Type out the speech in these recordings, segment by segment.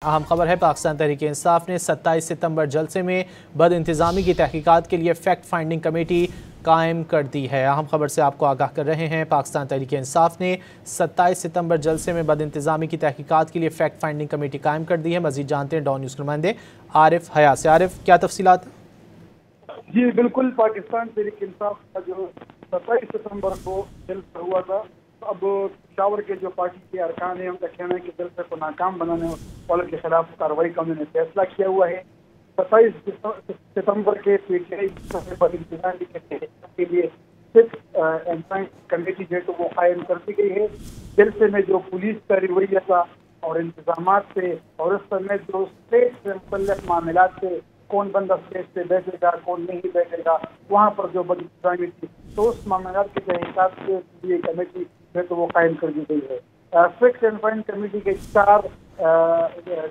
अहम खबर है, पाकिस्तान तहरीक इंसाफ ने 27 सितंबर जलसे में बद इंतज़ामी की तहकीकात के लिए फैक्ट फाइंडिंग कमेटी कायम कर दी है। अहम खबर से आपको आगाह कर रहे हैं, पाकिस्तान तहरीक इंसाफ ने 27 सितंबर जलसे में बद इंतज़ामी की तहकीकात के लिए फैक्ट फाइंडिंग कमेटी कायम कर दी है। मजीद जानते हैं डॉन न्यूज़ के नुमाइंदे आरिफ हया से। आरिफ, क्या तफसीलात? जी बिल्कुल, पाकिस्तान तहरीक इंसाफ का जो 27 सितंबर को जलसा हुआ था, अब पेशावर के जो पार्टी के अरकान हैं उनका कहना है कि जलसे को नाकाम बनाने वालों के खिलाफ कार्रवाई का उन्होंने फैसला किया हुआ है। 27 सितंबर के पीटीआई के लिए सिर्फ कमेटी जो है तो वो कायम कर दी गई है। जलसे में जो पुलिस का रवैया था और इंतजाम से और उस समय जो स्टेट से मुतल्लिक मामलात थे, कौन बंदा स्टेज पे बैठेगा कौन नहीं बैठेगा, वहाँ पर जो बद इंतजामी थी, तो उस मामलात के तहकीकात के लिए कमेटी जो तो वो कायम कर दी गई है। फैक्ट एंड फाइंड कमेटी के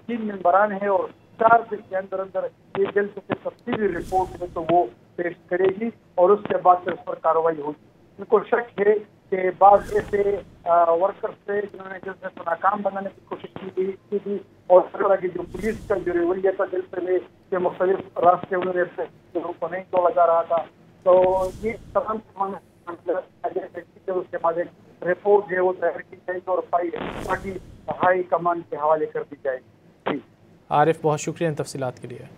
3 मेंबरान हैं और 4 दिन के अंदर अंदर ये जल्द से तफसीली रिपोर्ट है तो वो पेश करेगी और उसके बाद फिर उस पर कार्रवाई होगी। उनको शक है कि बाद ऐसे वर्कर्स थे जिन्होंने जलसे को नाकाम बनाने की कोशिश की थी और इस तरह की जो पुलिस का जो रवैया था जलसे में के मुख्तलिफ रास्ते उन्होंने को नहीं तोड़ा जा रहा था, तो ये तमाम उसके बाद एक रिपोर्ट जो है वो तैयार की जाएगी और पार्टी हाई कमान के हवाले कर दी जाएगी। आरिफ, बहुत शुक्रिया इन तफसीलात के लिए।